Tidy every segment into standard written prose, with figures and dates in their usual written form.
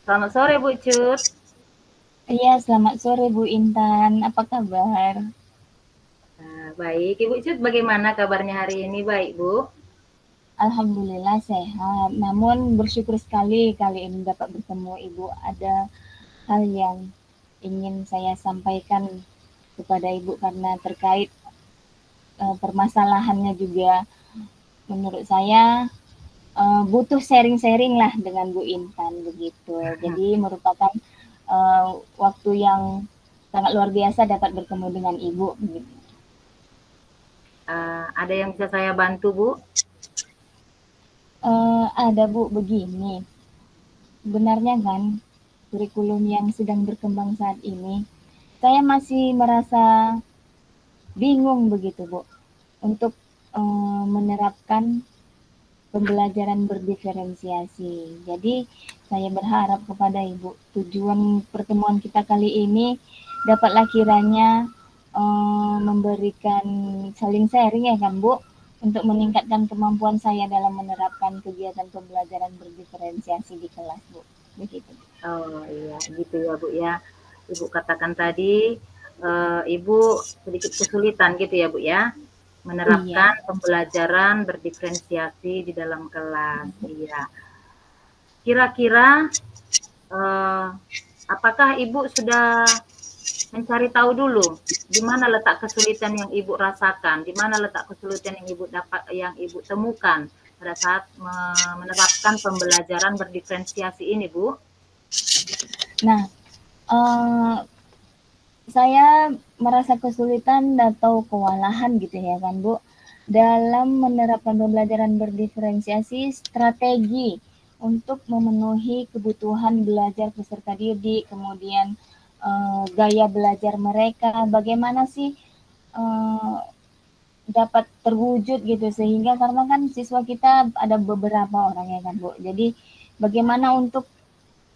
Selamat sore Bu Cut. Iya, selamat sore Bu Intan. Apa kabar? Baik, Ibu Cut bagaimana kabarnya hari ini? Baik Bu? Alhamdulillah sehat. Namun bersyukur sekali kali ini dapat bertemu Ibu. Ada hal yang ingin saya sampaikan kepada Ibu karena terkait permasalahannya juga menurut saya butuh sharing-sharing lah dengan Bu Intan begitu. Jadi merupakan waktu yang sangat luar biasa dapat bertemu dengan Ibu begitu. Ada yang bisa saya bantu Bu? Ada Bu begini. Sebenarnya kan kurikulum yang sedang berkembang saat ini, saya masih merasa bingung begitu Bu untuk menerapkan pembelajaran berdiferensiasi. Jadi saya berharap kepada Ibu tujuan pertemuan kita kali ini dapatlah kiranya memberikan saling sharing ya kan Bu untuk meningkatkan kemampuan saya dalam menerapkan kegiatan pembelajaran berdiferensiasi di kelas Bu. Begitu. Oh iya, gitu ya Bu ya. Ibu katakan tadi, Ibu sedikit kesulitan gitu ya Bu ya, Iya. menerapkan pembelajaran berdiferensiasi di dalam kelas. Iya. Kira-kira, eh, apakah Ibu sudah mencari tahu dulu di mana letak kesulitan yang Ibu rasakan, di mana letak kesulitan yang Ibu temukan pada saat menerapkan pembelajaran berdiferensiasi ini, Bu? Nah, uh, saya merasa kesulitan atau kewalahan gitu ya kan Bu dalam menerapkan pembelajaran berdiferensiasi strategi untuk memenuhi kebutuhan belajar peserta didik, kemudian gaya belajar mereka, bagaimana sih uh, dapat terwujud gitu sehingga karena kan siswa kita ada beberapa orang ya kan Bu. Jadi bagaimana untuk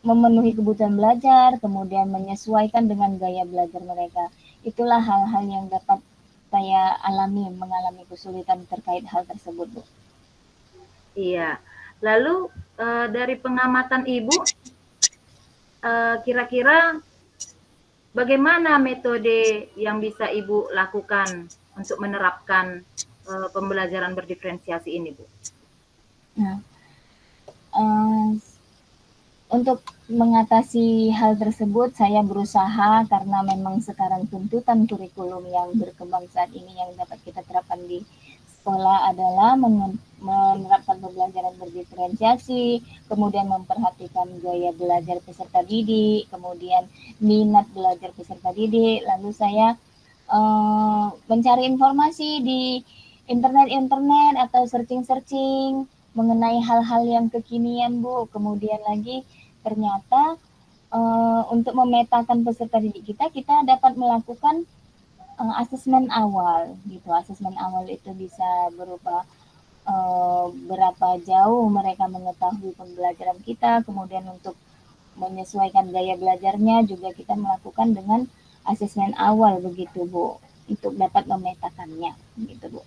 memenuhi kebutuhan belajar, kemudian menyesuaikan dengan gaya belajar mereka. Itulah hal-hal yang dapat saya mengalami kesulitan terkait hal tersebut, Bu. Iya. Lalu dari pengamatan Ibu, kira-kira bagaimana metode yang bisa Ibu lakukan untuk menerapkan pembelajaran berdiferensiasi ini, Bu? Nah, uh, untuk mengatasi hal tersebut, saya berusaha karena memang sekarang tuntutan kurikulum yang berkembang saat ini yang dapat kita terapkan di sekolah adalah menerapkan pembelajaran berdiferensiasi, kemudian memperhatikan gaya belajar peserta didik, kemudian minat belajar peserta didik. Lalu saya mencari informasi di internet-internet atau searching-searching mengenai hal-hal yang kekinian, Bu. Kemudian lagi ternyata untuk memetakan peserta didik kita, kita dapat melakukan asesmen awal gitu. Asesmen awal itu bisa berupa berapa jauh mereka mengetahui pembelajaran kita, kemudian untuk menyesuaikan gaya belajarnya juga kita melakukan dengan asesmen awal begitu Bu, untuk dapat memetakannya gitu Bu.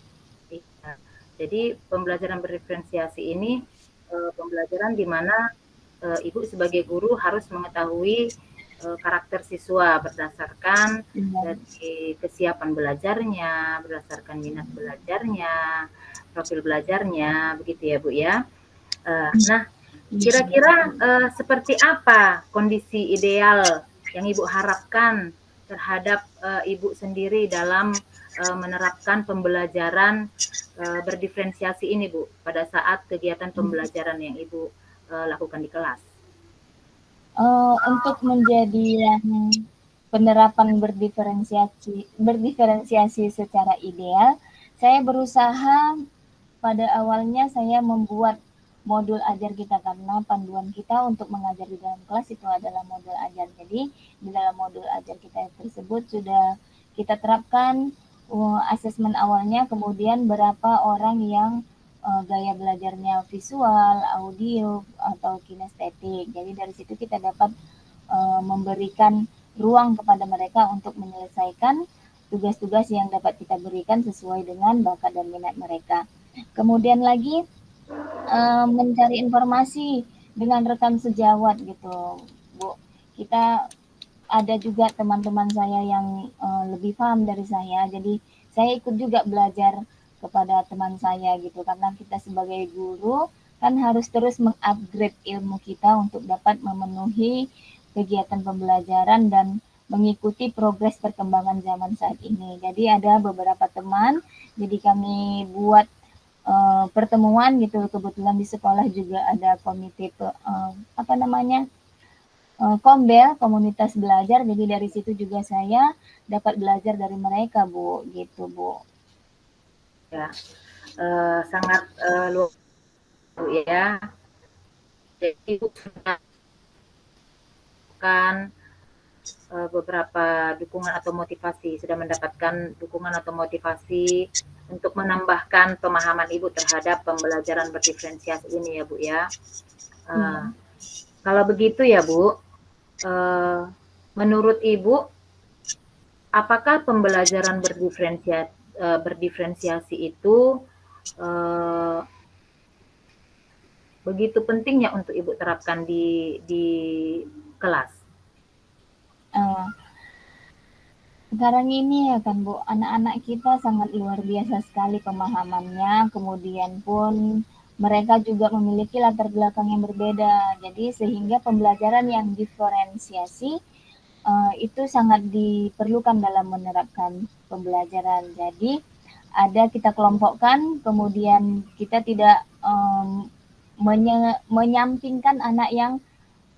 Iya. Jadi pembelajaran berdiferensiasi ini pembelajaran di mana Ibu sebagai guru harus mengetahui karakter siswa berdasarkan Iya. dari kesiapan belajarnya, berdasarkan minat belajarnya, profil belajarnya, begitu ya Bu ya. Nah, Iya. kira-kira seperti apa kondisi ideal yang Ibu harapkan terhadap Ibu sendiri dalam menerapkan pembelajaran berdiferensiasi ini, Bu, pada saat kegiatan pembelajaran yang Ibu lakukan di kelas? Untuk menjadi yang penerapan berdiferensiasi secara ideal, saya berusaha pada awalnya saya membuat modul ajar kita karena panduan kita untuk mengajar di dalam kelas itu adalah modul ajar. Jadi di dalam modul ajar kita tersebut sudah kita terapkan asesmen awalnya, kemudian berapa orang yang gaya belajarnya visual, audio, atau kinestetik. Jadi dari situ kita dapat memberikan ruang kepada mereka untuk menyelesaikan tugas-tugas yang dapat kita berikan sesuai dengan bakat dan minat mereka. Kemudian lagi mencari informasi dengan rekam sejawat gitu, Bu. Kita ada juga teman-teman saya yang lebih paham dari saya, jadi saya ikut juga belajar kepada teman saya gitu, karena kita sebagai guru kan harus terus mengupgrade ilmu kita untuk dapat memenuhi kegiatan pembelajaran dan mengikuti progres perkembangan zaman saat ini. Jadi ada beberapa teman, jadi kami buat pertemuan gitu, kebetulan di sekolah juga ada komite apa namanya, Kombel, komunitas belajar, jadi dari situ juga saya dapat belajar dari mereka, Bu, gitu, Bu. Ya, sangat luar biasa, Bu, ya. Jadi Ibu sudah melakukan beberapa dukungan atau motivasi, sudah mendapatkan dukungan atau motivasi untuk menambahkan pemahaman Ibu terhadap pembelajaran berdiferensiasi ini ya, Bu, ya. Iya. Kalau begitu ya, Bu, menurut Ibu, apakah pembelajaran berdiferensiasi itu begitu pentingnya untuk Ibu terapkan di kelas? Uh, Sekarang ini ya kan Bu, anak-anak kita sangat luar biasa sekali pemahamannya, kemudian pun mereka juga memiliki latar belakang yang berbeda. Jadi sehingga pembelajaran yang diferensiasi itu sangat diperlukan dalam menerapkan pembelajaran. Jadi ada kita kelompokkan, kemudian kita tidak menyampingkan anak yang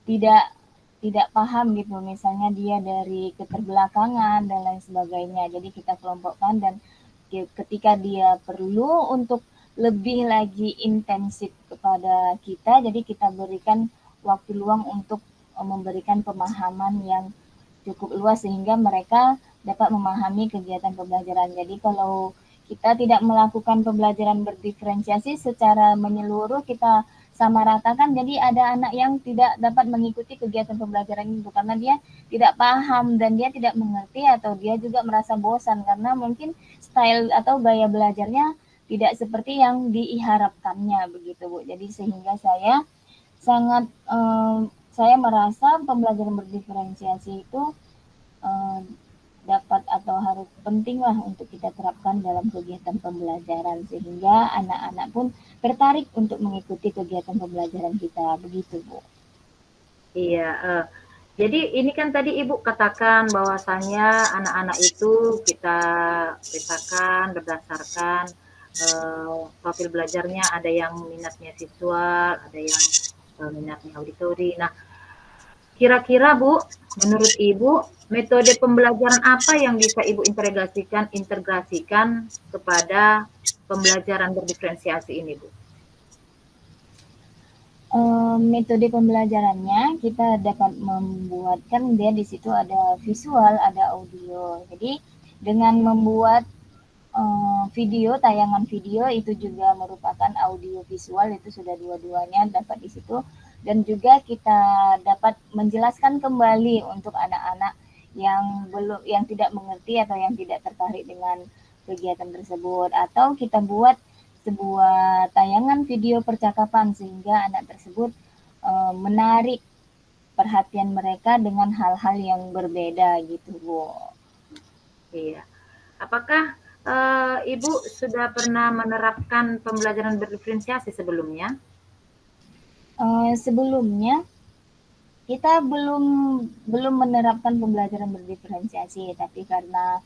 tidak tidak paham gitu, misalnya dia dari keterbelakangan dan lain sebagainya. Jadi kita kelompokkan dan ketika dia perlu untuk lebih lagi intensif kepada kita, jadi kita berikan waktu luang untuk memberikan pemahaman yang cukup luas sehingga mereka dapat memahami kegiatan pembelajaran. Jadi kalau kita tidak melakukan pembelajaran berdiferensiasi secara menyeluruh, kita sama ratakan, jadi ada anak yang tidak dapat mengikuti kegiatan pembelajaran itu karena dia tidak paham dan dia tidak mengerti, atau dia juga merasa bosan karena mungkin style atau gaya belajarnya tidak seperti yang diharapkannya begitu, Bu. Jadi sehingga saya sangat saya merasa pembelajaran berdiferensiasi itu eh, dapat atau harus penting lah untuk kita terapkan dalam kegiatan pembelajaran sehingga anak-anak pun tertarik untuk mengikuti kegiatan pembelajaran kita, begitu, Bu. Iya, jadi ini kan tadi Ibu katakan bahwasanya anak-anak itu kita pisahkan berdasarkan profil belajarnya, ada yang minatnya visual, ada yang minatnya auditori. Nah, kira-kira Bu, menurut Ibu, metode pembelajaran apa yang bisa Ibu integrasikan kepada pembelajaran berdiferensiasi ini, Bu? Metode pembelajarannya kita dapat membuatkan dia di situ ada visual, ada audio. Jadi dengan membuat video, tayangan video itu juga merupakan audio visual, itu sudah dua-duanya dapat di situ. Dan juga kita dapat menjelaskan kembali untuk anak-anak yang belum, yang tidak mengerti atau yang tidak tertarik dengan kegiatan tersebut, atau kita buat sebuah tayangan video percakapan sehingga anak tersebut menarik perhatian mereka dengan hal-hal yang berbeda gitu, Bu. Iya. Apakah Ibu sudah pernah menerapkan pembelajaran berdiferensiasi sebelumnya? Sebelumnya kita belum menerapkan pembelajaran berdiferensiasi, tapi karena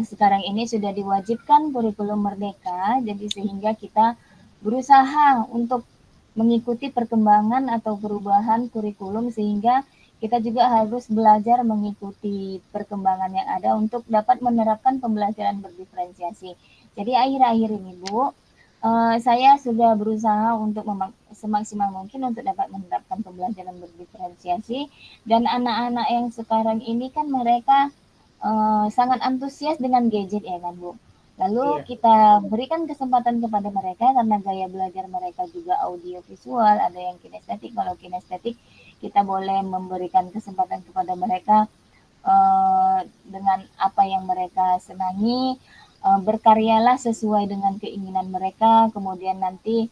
sekarang ini sudah diwajibkan kurikulum merdeka, jadi sehingga kita berusaha untuk mengikuti perkembangan atau perubahan kurikulum sehingga kita juga harus belajar mengikuti perkembangan yang ada untuk dapat menerapkan pembelajaran berdiferensiasi. Jadi akhir-akhir ini, Bu, saya sudah berusaha untuk semaksimal mungkin untuk dapat menerapkan pembelajaran berdiferensiasi, dan anak-anak yang sekarang ini kan mereka sangat antusias dengan gadget ya kan, Bu. Lalu Iya. kita berikan kesempatan kepada mereka karena gaya belajar mereka juga audio visual, ada yang kinestetik. Kalau kinestetik kita boleh memberikan kesempatan kepada mereka dengan apa yang mereka senangi, berkaryalah sesuai dengan keinginan mereka, kemudian nanti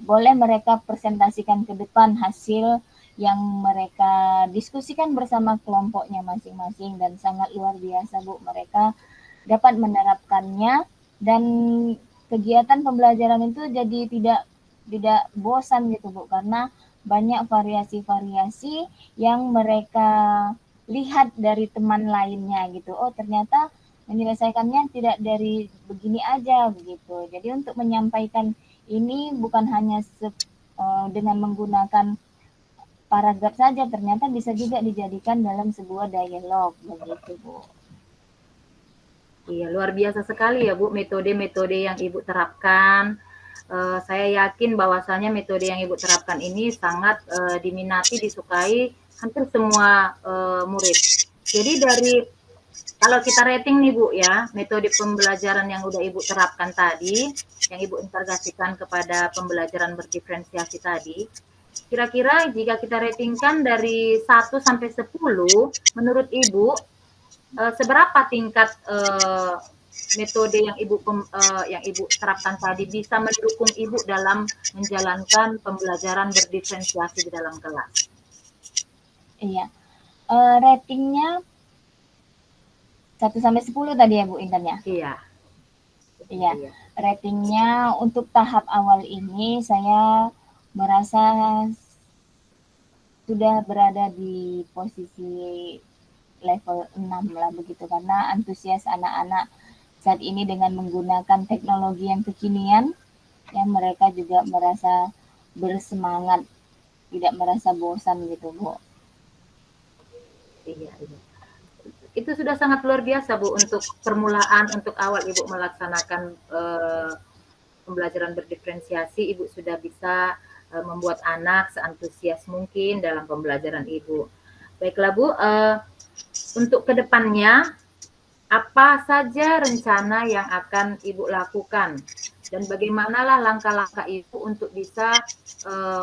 boleh mereka presentasikan ke depan hasil yang mereka diskusikan bersama kelompoknya masing-masing, dan sangat luar biasa Bu, mereka dapat menerapkannya dan kegiatan pembelajaran itu jadi tidak bosan gitu Bu, karena banyak variasi-variasi yang mereka lihat dari teman lainnya gitu. Oh ternyata menyelesaikannya tidak dari begini aja begitu. Jadi untuk menyampaikan ini bukan hanya dengan menggunakan paragraf saja, ternyata bisa juga dijadikan dalam sebuah dialog begitu Bu. Iya, luar biasa sekali ya Bu, metode-metode yang Ibu terapkan. Saya yakin bahwasanya metode yang Ibu terapkan ini sangat diminati, disukai hampir semua murid. Jadi dari kalau kita rating nih Bu ya, metode pembelajaran yang udah Ibu terapkan tadi, yang Ibu integrasikan kepada pembelajaran berdiferensiasi tadi, kira-kira jika kita ratingkan dari 1 sampai 10, menurut Ibu seberapa tingkat metode yang Ibu terapkan tadi bisa mendukung Ibu dalam menjalankan pembelajaran berdiferensiasi di dalam kelas? Iya, ratingnya 1 sampai 10 tadi ya Bu Intan ya? Iya. Iya, ratingnya untuk tahap awal ini saya merasa sudah berada di posisi level 6 lah begitu, karena antusias anak-anak saat ini dengan menggunakan teknologi yang kekinian, ya mereka juga merasa bersemangat, tidak merasa bosan gitu Bu. Iya, iya. Itu sudah sangat luar biasa Bu untuk permulaan, untuk awal Ibu melaksanakan pembelajaran berdiferensiasi, Ibu sudah bisa membuat anak seantusias mungkin dalam pembelajaran Ibu. Baiklah Bu, untuk kedepannya apa saja rencana yang akan Ibu lakukan dan bagaimanalah langkah-langkah Ibu untuk bisa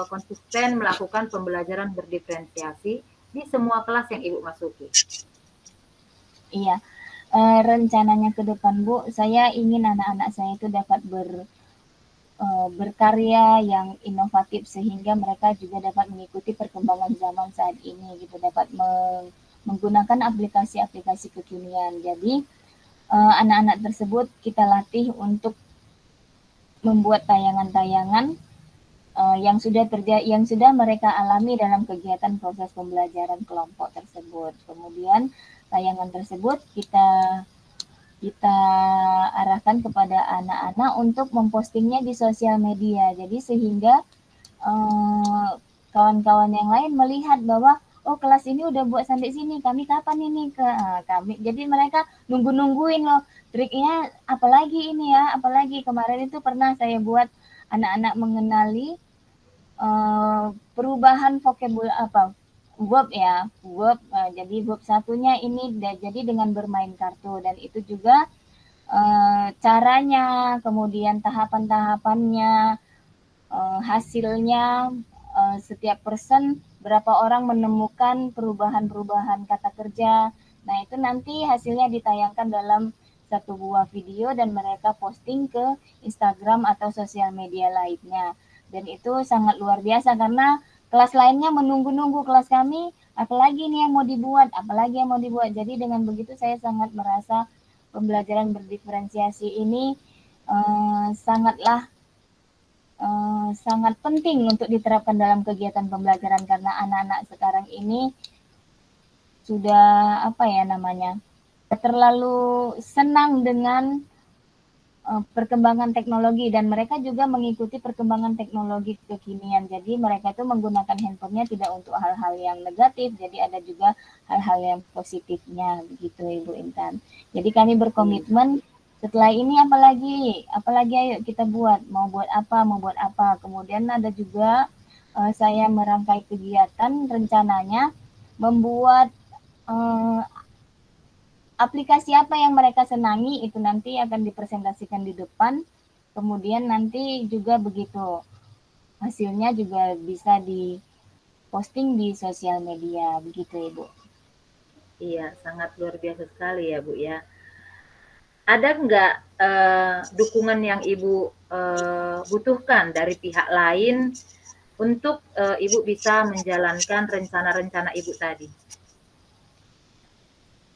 konsisten melakukan pembelajaran berdiferensiasi di semua kelas yang Ibu masuki? Iya, rencananya ke depan Bu, saya ingin anak-anak saya itu dapat berkarya yang inovatif sehingga mereka juga dapat mengikuti perkembangan zaman saat ini gitu, dapat menggunakan aplikasi-aplikasi kekinian. Jadi anak-anak tersebut kita latih untuk membuat tayangan-tayangan yang sudah mereka alami dalam kegiatan proses pembelajaran kelompok tersebut. Kemudian tayangan tersebut kita arahkan kepada anak-anak untuk mempostingnya di sosial media. Jadi sehingga kawan-kawan yang lain melihat bahwa oh kelas ini udah buat sampai sini, kami kapan ini kami. Jadi mereka nungguin loh triknya apalagi ini ya, apalagi kemarin itu pernah saya buat anak-anak mengenali perubahan verb ya, verb. Jadi verb satunya ini jadi dengan bermain kartu, dan itu juga caranya, kemudian tahapan-tahapannya, hasilnya, setiap person berapa orang menemukan perubahan-perubahan kata kerja. Nah itu nanti hasilnya ditayangkan dalam satu buah video dan mereka posting ke Instagram atau sosial media lainnya. Dan itu sangat luar biasa karena kelas lainnya menunggu-nunggu kelas kami, apalagi nih yang mau dibuat, apalagi yang mau dibuat. Jadi dengan begitu saya sangat merasa pembelajaran berdiferensiasi ini sangat penting untuk diterapkan dalam kegiatan pembelajaran, karena anak-anak sekarang ini sudah terlalu senang dengan perkembangan teknologi, dan mereka juga mengikuti perkembangan teknologi kekinian. Jadi mereka itu menggunakan handphonenya tidak untuk hal-hal yang negatif, jadi ada juga hal-hal yang positifnya begitu Ibu Intan. Jadi kami berkomitmen setelah ini apalagi ayo kita mau buat apa. Kemudian ada juga saya merangkai kegiatan, rencananya membuat aplikasi apa yang mereka senangi, itu nanti akan dipresentasikan di depan, kemudian nanti juga begitu hasilnya juga bisa diposting di sosial media begitu Ibu. Iya, sangat luar biasa sekali ya Bu ya. ada nggak dukungan yang Ibu butuhkan dari pihak lain untuk Ibu bisa menjalankan rencana-rencana Ibu tadi?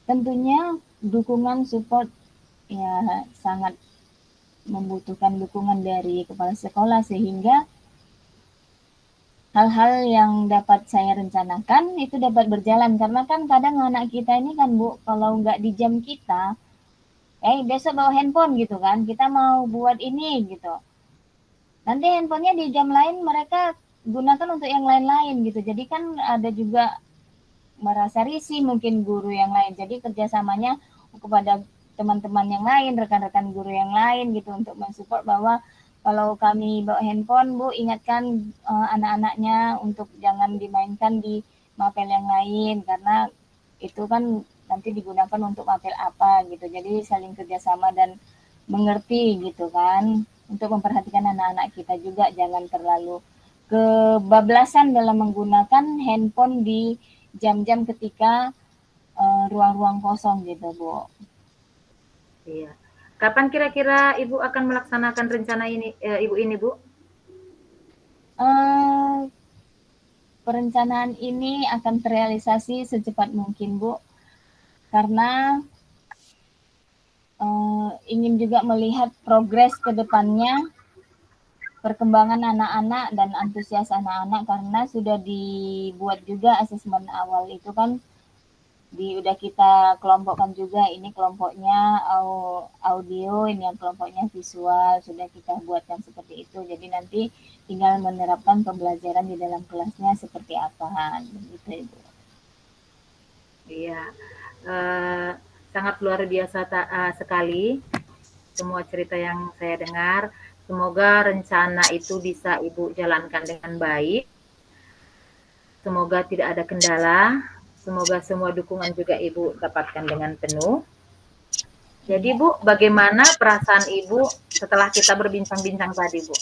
Tentunya dukungan support ya sangat membutuhkan dukungan dari kepala sekolah sehingga hal-hal yang dapat saya rencanakan itu dapat berjalan karena kan kadang anak kita ini kan Bu kalau nggak di jam kita besok bawa handphone gitu kan kita mau buat ini gitu nanti handphonenya di jam lain mereka gunakan untuk yang lain-lain gitu jadi kan ada juga merasa risih mungkin guru yang lain jadi kerjasamanya kepada teman-teman yang lain rekan-rekan guru yang lain gitu untuk mensupport bahwa kalau kami bawa handphone Bu ingatkan anak-anaknya untuk jangan dimainkan di mapel yang lain karena itu kan nanti digunakan untuk mapel apa gitu jadi saling kerjasama dan mengerti gitu kan untuk memperhatikan anak-anak kita juga jangan terlalu kebablasan dalam menggunakan handphone di jam-jam ketika ruang-ruang kosong gitu Bu. Iya. Kapan kira-kira Ibu akan melaksanakan rencana ini, Ibu ini, Bu? Perencanaan ini akan terrealisasi secepat mungkin Bu, karena ingin juga melihat progres ke depannya perkembangan anak-anak dan antusias anak-anak karena sudah dibuat juga asesmen awal itu kan udah kita kelompokkan juga ini kelompoknya audio ini yang kelompoknya visual sudah kita buatkan seperti itu jadi nanti tinggal menerapkan pembelajaran di dalam kelasnya seperti apa begitu Ibu. Iya, sangat luar biasa sekali semua cerita yang saya dengar. Semoga rencana itu bisa Ibu jalankan dengan baik. Semoga tidak ada kendala. Semoga semua dukungan juga Ibu dapatkan dengan penuh. Jadi Bu, bagaimana perasaan Ibu setelah kita berbincang-bincang tadi Bu?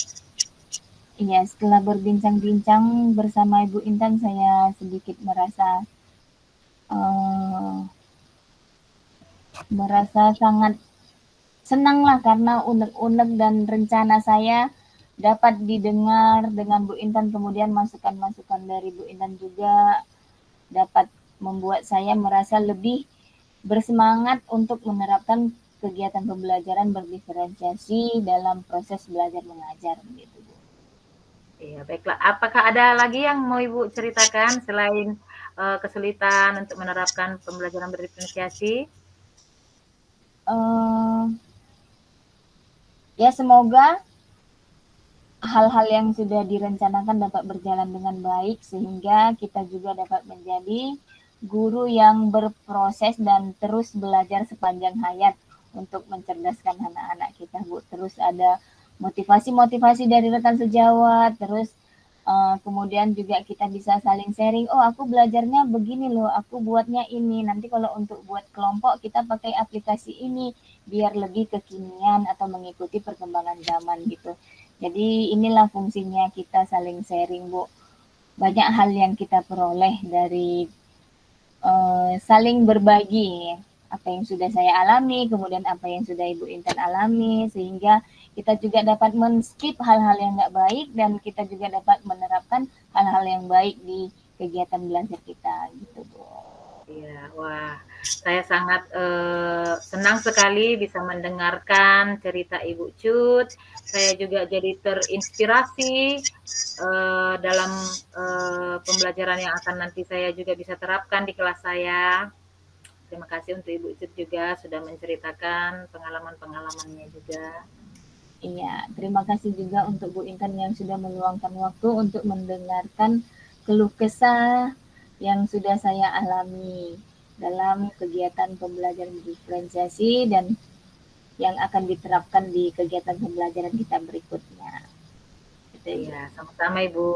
Iya, setelah berbincang-bincang bersama Ibu Intan saya sedikit merasa sangat senang lah karena unek-unek dan rencana saya dapat didengar dengan Bu Intan kemudian masukan-masukan dari Bu Intan juga dapat membuat saya merasa lebih bersemangat untuk menerapkan kegiatan pembelajaran berdiferensiasi dalam proses belajar mengajar begitu Bu. Iya, baiklah. Apakah ada lagi yang mau Ibu ceritakan selain kesulitan untuk menerapkan pembelajaran berdiferensiasi? Ya semoga hal-hal yang sudah direncanakan dapat berjalan dengan baik sehingga kita juga dapat menjadi guru yang berproses dan terus belajar sepanjang hayat untuk mencerdaskan anak-anak kita Bu. Terus ada motivasi-motivasi dari rekan sejawat, terus kemudian juga kita bisa saling sharing, oh aku belajarnya begini loh, aku buatnya ini. Nanti kalau untuk buat kelompok kita pakai aplikasi ini biar lebih kekinian atau mengikuti perkembangan zaman gitu. Jadi inilah fungsinya kita saling sharing Bu. Banyak hal yang kita peroleh dari saling berbagi apa yang sudah saya alami, kemudian apa yang sudah Ibu Intan alami, sehingga kita juga dapat men-skip hal-hal yang nggak baik dan kita juga dapat menerapkan hal-hal yang baik di kegiatan belajar kita gitu Bu. Iya, wah, saya sangat senang sekali bisa mendengarkan cerita Ibu Cut. Saya juga jadi terinspirasi dalam pembelajaran yang akan nanti saya juga bisa terapkan di kelas saya. Terima kasih untuk Ibu Cut juga sudah menceritakan pengalaman-pengalamannya juga. Iya, terima kasih juga untuk Bu Intan yang sudah meluangkan waktu untuk mendengarkan keluh kesah yang sudah saya alami dalam kegiatan pembelajaran diferensiasi dan yang akan diterapkan di kegiatan pembelajaran kita berikutnya. Gitu, Iya, sama-sama Ibu.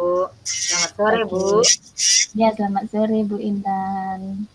Selamat sore Bu. Ya, selamat sore Bu Intan.